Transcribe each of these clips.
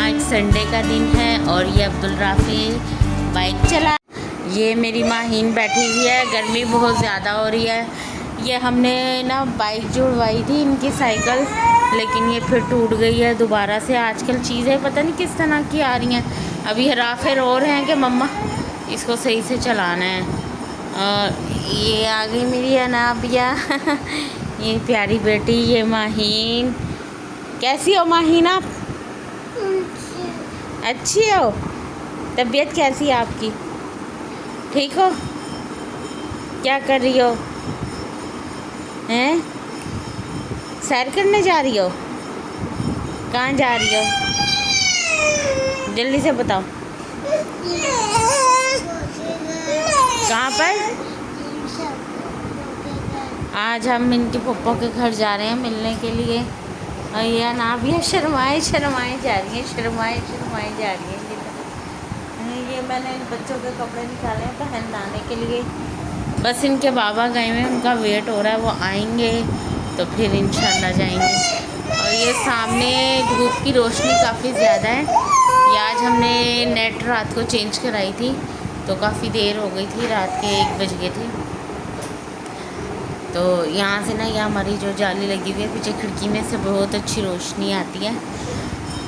آج سنڈے کا دن ہے اور یہ عبدالرافی بائک چلا، یہ میری ماہین بیٹھی ہوئی ہے۔ گرمی بہت زیادہ ہو رہی ہے۔ یہ ہم نے نا بائک جڑوائی تھی ان کی سائیکل، لیکن یہ پھر ٹوٹ گئی ہے دوبارہ سے۔ آج کل چیزیں پتہ نہیں کس طرح کی آ رہی ہیں۔ ابھی حرافے رو رہے ہیں کہ مما اس کو صحیح سے چلانا ہے۔ اور یہ آ گئی میری انابیہ یہ پیاری بیٹی، یہ ماہین۔ کیسی ہو ماہین آپ؟ اچھی ہو؟ طبیعت کیسی ہے آپ کی؟ ٹھیک ہو؟ کیا کر رہی ہو؟ ہیں؟ سیر کرنے جا رہی ہو؟ کہاں جا رہی ہو؟ جلدی سے بتاؤ۔ کہاں پر؟ آج ہم ان کے پھپھو کے گھر جا رہے ہیں ملنے کے لیے۔ اور یہ انابیہ شرمائے جا رہی ہیں، شرمائے جا رہی ہیں۔ یہ میں نے بچوں کے کپڑے نکالے ہیں پہن لانے کے لیے۔ بس ان کے بابا گئے ہوئے ہیں، ان کا ویٹ ہو رہا ہے، وہ آئیں گے تو پھر انشاءاللہ جائیں گے۔ اور یہ سامنے دھوپ کی روشنی کافی زیادہ ہے۔ یہ آج ہم نے نیٹ رات کو چینج کرائی تھی تو کافی دیر ہو گئی تھی، رات کے 1 بج گئے تھے۔ تو یہاں سے نا یہ ہماری جو جالی لگی ہوئی ہے پیچھے کھڑکی میں سے بہت اچھی روشنی آتی ہے۔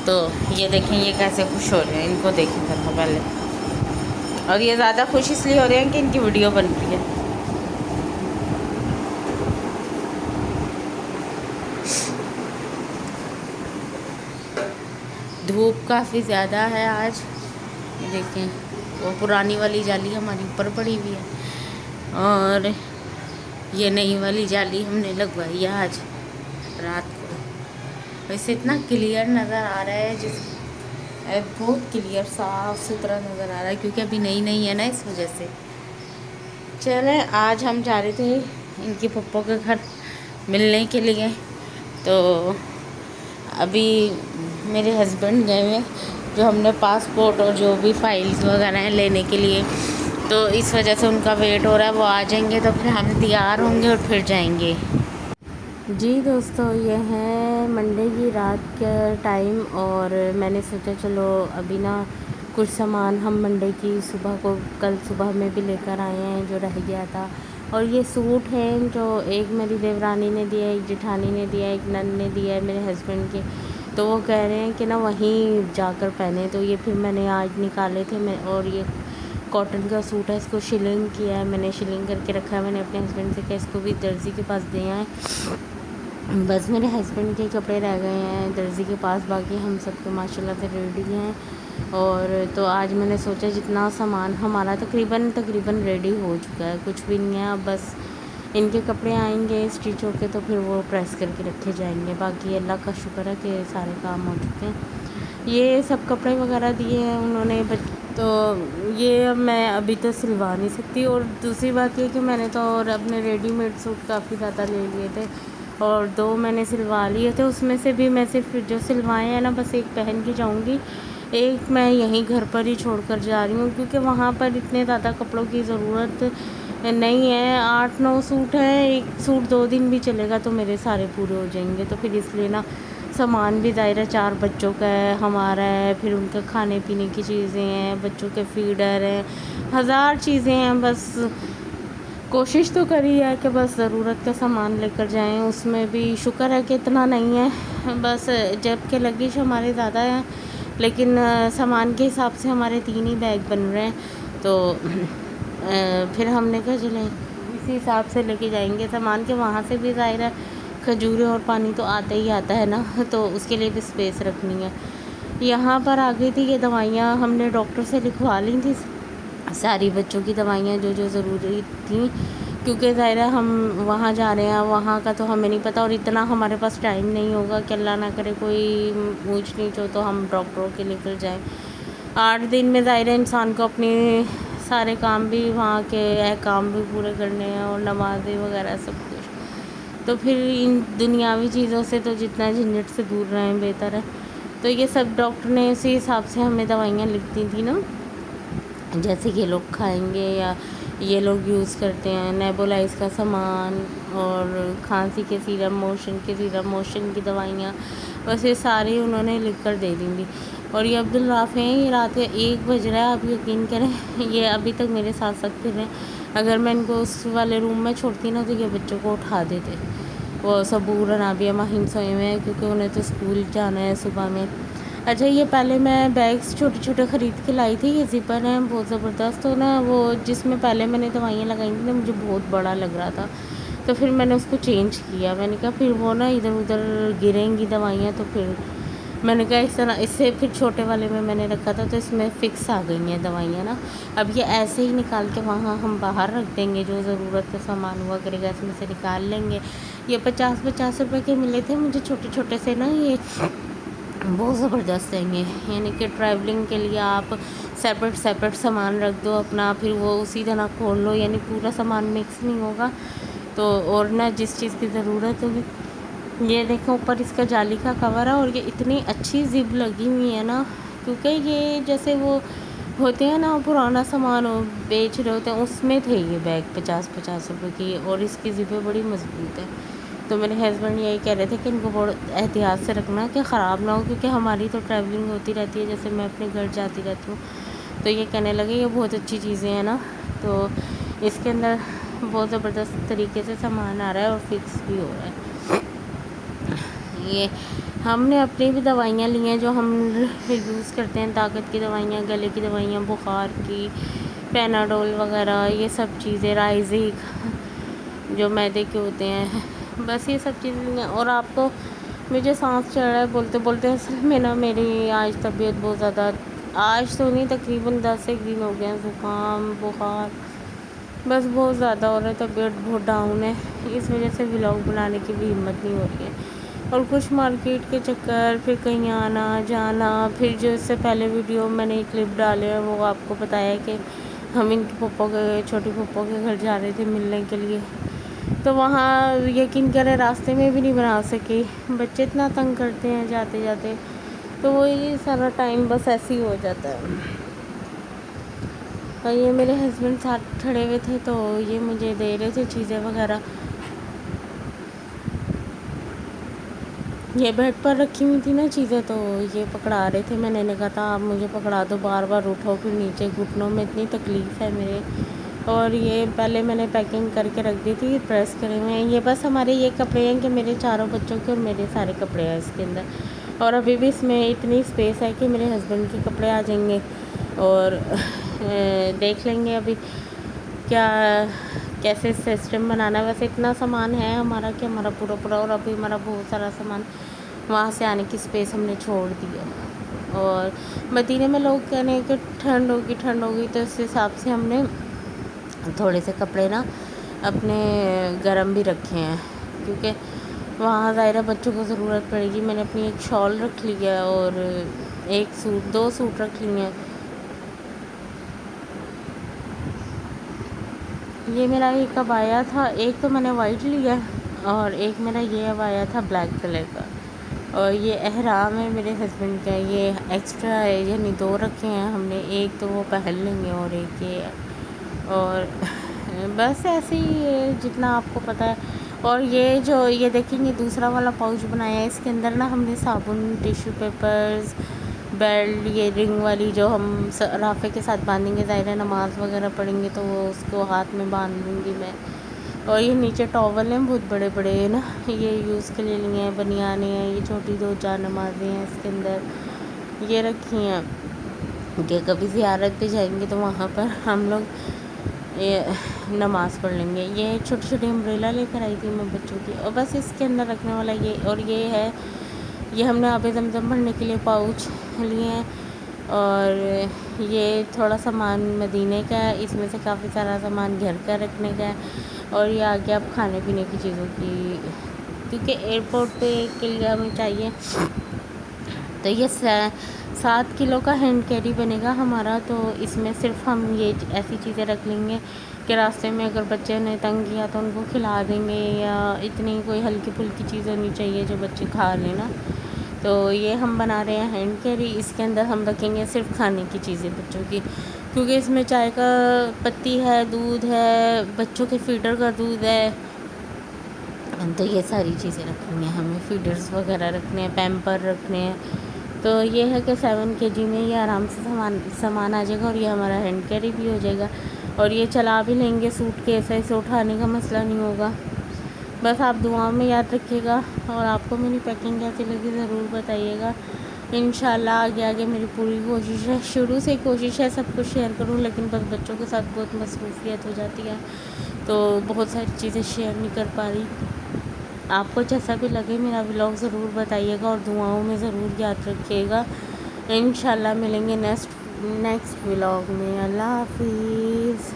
تو یہ دیکھیں یہ کیسے خوش ہو رہے ہیں، ان کو دیکھیں ذرا پہلے۔ اور یہ زیادہ خوش اس لیے ہو رہے ہیں کہ ان کی ویڈیو بن رہی ہے۔ دھوپ کافی زیادہ ہے آج، یہ دیکھیں وہ پرانی والی جالی ہماری اوپر پڑی ہوئی ہے اور یہ نئی والی جالی ہم نے لگوائی ہے آج رات کو۔ ویسے اتنا کلیئر نظر آ رہا ہے، بہت کلیئر صاف ستھرا نظر آ رہا ہے، کیونکہ ابھی نئی ہے نا اس وجہ سے۔ چلیں آج ہم جا رہے تھے ان کی پھپھو کے گھر ملنے کے لیے، تو ابھی میرے ہسبینڈ گئے ہوئے جو ہم نے پاسپورٹ اور جو بھی فائلز وغیرہ ہیں لینے کے لیے، تو اس وجہ سے ان کا ویٹ ہو رہا ہے۔ وہ آ جائیں گے تو پھر ہم تیار ہوں گے اور پھر جائیں گے۔ جی دوستو، یہ ہے منڈے کی رات کا ٹائم اور میں نے سوچا چلو ابھی نا کچھ سامان ہم منڈے کی صبح کو کل صبح میں بھی لے کر آئے ہیں جو رہ گیا تھا۔ اور یہ سوٹ ہیں جو ایک میری دیورانی نے دیا ہے، ایک جٹھانی نے دیا ہے، ایک نند نے دیا ہے میرے ہسبینڈ کے، تو وہ کہہ رہے ہیں کہ نا وہیں جا کر پہنے، تو یہ پھر میں نے آج نکالے تھے۔ اور یہ کاٹن کا سوٹ ہے، اس کو شلنگ کیا ہے میں نے، شلنگ کر کے رکھا ہے۔ میں نے اپنے ہسبینڈ سے کہا اس کو بھی درزی کے پاس دے آئیں۔ بس میرے ہسبینڈ کے کپڑے رہ گئے ہیں درزی کے پاس، باقی ہم سب کے ماشاءاللہ سے ریڈی ہیں۔ اور تو آج میں نے سوچا جتنا سامان ہمارا تقریباً ریڈی ہو چکا ہے، کچھ بھی نہیں ہے، اب بس ان کے کپڑے آئیں گے اسٹچ ہو کے تو پھر وہ پریس کر کے رکھے جائیں گے۔ باقی اللہ کا شکر ہے کہ سارے کام ہو چکے ہیں۔ یہ سب کپڑے وغیرہ دیے ہیں انہوں نے، تو یہ میں ابھی تو سلوا نہیں سکتی۔ اور دوسری بات یہ کہ میں نے تو اور اپنے ریڈی میڈ سوٹ کافی زیادہ لے لیے تھے اور 2 میں نے سلوا لیے تھے، اس میں سے بھی میں صرف جو سلوائے ہیں نا بس ایک پہن کے جاؤں گی، ایک میں یہیں گھر پر ہی چھوڑ کر جا رہی ہوں، کیونکہ وہاں پر اتنے زیادہ کپڑوں کی ضرورت نہیں ہے۔ 8-9 سوٹ ہیں، ایک سوٹ 2 دن بھی چلے گا تو میرے سارے پورے ہو جائیں گے۔ تو پھر اس لیے نا سامان بھی ظاہر ہے 4 بچوں کا ہے، ہمارا ہے، پھر ان کے کھانے پینے کی چیزیں ہیں، بچوں کے فیڈر ہیں، 1000 چیزیں ہیں۔ بس کوشش تو کری ہے کہ بس ضرورت کا سامان لے کر جائیں، اس میں بھی شکر ہے کہ اتنا نہیں ہے، بس جب کہ لگیج ہمارے زیادہ ہیں لیکن سامان کے حساب سے ہمارے 3 ہی بیگ بن رہے ہیں، تو پھر ہم نے کہا چلیں اسی حساب سے لے کے جائیں گے سامان کے۔ وہاں سے بھی ظاہر ہے کھجوریں اور پانی تو آتا ہی آتا ہے نا، تو اس کے لیے بھی اسپیس رکھنی ہے۔ یہاں پر آ گئی تھی یہ دوائیاں ہم نے ڈاکٹر سے لکھوا لی تھی، ساری بچوں کی دوائیاں جو ضروری تھیں، کیونکہ ظاہر ہے ہم وہاں جا رہے ہیں، وہاں کا تو ہمیں نہیں پتہ اور اتنا ہمارے پاس ٹائم نہیں ہوگا کہ اللہ نہ کرے کوئی اونچ نیچ ہو تو ہم ڈاکٹروں کے لے کر جائیں۔ 8 دن میں ظاہر ہے انسان کو اپنے سارے کام بھی وہاں کے احکام بھی پورے کرنے ہیں اور نمازیں وغیرہ سب کچھ، تو پھر ان دنیاوی چیزوں سے تو جتنا جھنجھٹ سے دور رہیں بہتر ہے۔ تو یہ سب ڈاکٹر نے اسی حساب سے ہمیں دوائیاں لکھ دی تھیں نا، جیسے کہ لوگ کھائیں گے یا یہ لوگ یوز کرتے ہیں، نیبولائز کا سامان اور کھانسی کے سیرم، موشن کی دوائیاں، بس یہ ساری انہوں نے لکھ کر دے دیں گی۔ اور یہ عبدالرافع ہیں، یہ رات کے 1 بج رہا ہے، آپ یقین کریں یہ ابھی تک میرے ساتھ پھر رہے ہیں۔ اگر میں ان کو اس والے روم میں چھوڑتی نا تو یہ بچوں کو اٹھا دیتے۔ وہ صبور اور نابیہ ماہین سوئے ہوئے ہیں کیونکہ انہیں تو اسکول جانا ہے صبح میں۔ اچھا یہ پہلے میں بیگس چھوٹے چھوٹے خرید کے لائی تھی، یہ زپر ہیں بہت زبردست، تو نا وہ جس میں پہلے میں نے دوائیاں لگائی تھیں نا مجھے بہت بڑا لگ رہا تھا، تو پھر میں نے اس کو چینج کیا۔ میں نے کہا پھر وہ نا ادھر ادھر گریں گی دوائیاں، تو پھر میں نے کہا اس طرح اس سے پھر چھوٹے والے میں نے رکھا تھا تو اس میں فکس آ گئی ہیں دوائیاں نا۔ اب یہ ایسے ہی نکال کے وہاں ہم باہر رکھ دیں گے، جو ضرورت کا سامان ہوا کرے گا اس میں سے نکال لیں گے۔ یہ 50 روپے کے ملے تھے مجھے چھوٹے چھوٹے سے نا، یہ بہت زبردست ہیں یہ، یعنی کہ ٹریولنگ کے لیے آپ سیپریٹ سامان رکھ دو اپنا، پھر وہ اسی طرح کھول لو، یعنی پورا سامان مکس نہیں ہوگا تو، اور نہ جس چیز کی ضرورت ہوگی۔ یہ دیکھو اوپر اس کا جالی کا کور ہے، اور یہ اتنی اچھی زپ لگی ہوئی ہے نا، کیونکہ یہ جیسے وہ ہوتے ہیں نا پرانا سامان بیچ رہے ہوتے ہیں، اس میں تھے یہ بیگ 50 روپے کی، اور اس کی زپیں بڑی مضبوط ہیں۔ تو میرے ہسبینڈ یہی کہہ رہے تھے کہ ان کو بہت احتیاط سے رکھنا کہ خراب نہ ہو، کیونکہ ہماری تو ٹریولنگ ہوتی رہتی ہے، جیسے میں اپنے گھر جاتی رہتی ہوں، تو یہ کہنے لگے یہ بہت اچھی چیزیں ہیں نا، تو اس کے اندر بہت زبردست طریقے سے سامان آ رہا ہے اور فکس بھی ہو رہا ہے۔ یہ ہم نے اپنی بھی دوائیاں لی ہیں جو ہم یوز کرتے ہیں، طاقت کی دوائیاں، گلے کی دوائیاں، بخار کی، پیناڈول وغیرہ، یہ سب چیزیں، رائزک جو میدے کے ہوتے ہیں، بس یہ سب چیزیں۔ اور آپ کو مجھے سانس چڑھ رہا ہے بولتے بولتے، اصل میں نا میری آج طبیعت بہت زیادہ، آج تو نہیں تقریباً 10 ایک دن ہو گئے ہیں، زکام بخار بس بہت زیادہ ہو رہا ہے، طبیعت بہت ڈاؤن ہے، اس وجہ سے ولاگ بنانے کی بھی ہمت نہیں ہو رہی ہے، اور کچھ مارکیٹ کے چکر، پھر کہیں آنا جانا، پھر جو اس سے پہلے ویڈیو میں نے کلپ ڈالے ہیں وہ آپ کو بتایا کہ ہم ان کے چھوٹی پھپھو کے گھر جا رہے تھے ملنے کے لیے، تو وہاں یقین کریں راستے میں بھی نہیں بنا سکے، بچے اتنا تنگ کرتے ہیں جاتے جاتے، تو وہی سارا ٹائم بس ایسے ہی ہو جاتا ہے۔ اور یہ میرے ہسبینڈ ساتھ کھڑے ہوئے تھے تو یہ مجھے دے رہے تھے چیزیں وغیرہ، یہ بیڈ پر رکھی ہوئی تھی نا چیزیں تو یہ پکڑا رہے تھے، میں نے کہا تھا آپ مجھے پکڑا دو، بار بار اٹھو پھر نیچے، گھٹنوں میں اتنی تکلیف ہے میرے، اور یہ پہلے میں نے پیکنگ کر کے رکھ دی تھی، پریس کرے ہوئے ہیں، یہ بس ہمارے یہ کپڑے ہیں کہ میرے چاروں بچوں کے اور میرے سارے کپڑے ہیں اس کے اندر، اور ابھی بھی اس میں اتنی اسپیس ہے کہ میرے ہسبینڈ کے کپڑے آ جائیں گے، اور دیکھ لیں گے ابھی کیا کیسے سسٹم بنانا ہے۔ ویسے اتنا سامان ہے ہمارا کہ ہمارا پورا، اور ابھی ہمارا بہت سارا سامان وہاں سے آنے کی اسپیس ہم نے چھوڑ دی ہے، اور مدینے میں لوگ کہنے ہیں کہ ٹھنڈ ہوگی تو اس حساب سے ہم نے تھوڑے سے کپڑے نا اپنے گرم بھی رکھے ہیں، کیونکہ وہاں ظاہرہ بچوں کو ضرورت پڑے گی۔ میں نے اپنی ایک شال رکھ لی ہے اور ایک سوٹ، 2 سوٹ رکھ لی ہیں۔ یہ میرا ایک عبایا تھا، ایک تو میں نے وائٹ لیا اور ایک میرا یہ عبایا تھا بلیک کلر کا، اور یہ احرام ہے میرے ہسبینڈ کا، یہ ایکسٹرا ہے، یعنی 2 رکھے ہیں ہم نے، ایک تو وہ پہن لیں گے اور ایک یہ ہے، اور بس ایسے ہی ہے جتنا آپ کو پتہ ہے۔ اور یہ جو یہ دیکھیں گے دوسرا والا پاؤچ بنایا ہے، اس کے اندر نا ہم نے صابن، ٹیشو پیپرز، بیلٹ، یہ رنگ والی جو ہم رافع کے ساتھ باندھیں گے، ظاہر ہے نماز وغیرہ پڑھیں گے تو وہ اس کو ہاتھ میں باندھ دوں گی میں، اور یہ نیچے ٹاول ہیں بہت بڑے بڑے ہیں نا، یہ یوز کے لیے لیے ہیں، بنیانے ہیں، یہ چھوٹی 2 4 نمازیں ہیں اس کے اندر یہ رکھی ہیں کہ کبھی زیارت پہ جائیں گے تو وہاں پر ہم لوگ یہ نماز پڑھ لیں گے۔ یہ چھوٹی چھوٹی امبریلا لے کر آئی تھی میں بچوں کی، اور بس اس کے اندر رکھنے والا یہ، اور یہ ہے یہ ہم نے آب زمزم بھرنے کے لیے پاؤچ لیے ہیں، اور یہ تھوڑا سامان مدینے کا ہے، اس میں سے کافی سارا سامان گھر کا رکھنے کا ہے، اور یہ آگے اب کھانے پینے کی چیزوں کی، کیونکہ ایئرپورٹ پہ کے لیے ہمیں چاہیے، تو یہ 7 کلو کا ہینڈ کیری بنے گا ہمارا، تو اس میں صرف ہم یہ ایسی چیزیں رکھ لیں گے کہ راستے میں اگر بچے نے تنگ کیا تو ان کو کھلا دیں گے، یا اتنی کوئی ہلکی پھلکی چیز ہونی چاہیے جو بچے کھا لیں نا، تو یہ ہم بنا رہے ہیں ہینڈ کیری، اس کے اندر ہم رکھیں گے صرف کھانے کی چیزیں بچوں کی، کیونکہ اس میں چائے کا پتی ہے، دودھ ہے، بچوں کے فیڈر کا دودھ ہے، تو یہ ساری چیزیں رکھنی ہیں ہمیں، فیڈرز وغیرہ رکھنے ہیں، پیمپر رکھنے ہیں. تو یہ ہے کہ 7 kg میں یہ آرام سے سامان آ جائے گا، اور یہ ہمارا ہینڈ کیری بھی ہو جائے گا، اور یہ چلا بھی لیں گے، سوٹ کیس ہے، اسے اٹھانے کا مسئلہ نہیں ہوگا. بس آپ دعاؤں میں یاد رکھیے گا، اور آپ کو میری پیکنگ کیسی لگی ضرور بتائیے گا. انشاءاللہ آگے میری پوری کوشش ہے، شروع سے کوشش ہے سب کچھ شیئر کروں، لیکن بس بچوں کے ساتھ بہت مصروفیت ہو جاتی ہے، تو بہت ساری چیزیں شیئر نہیں کر پا رہی. آپ کو جیسا بھی لگے میرا ولاگ ضرور بتائیے گا، اور دعاؤں میں ضرور یاد رکھیے گا. انشاءاللہ ملیں گے نیکسٹ ولاگ میں. اللہ حافظ.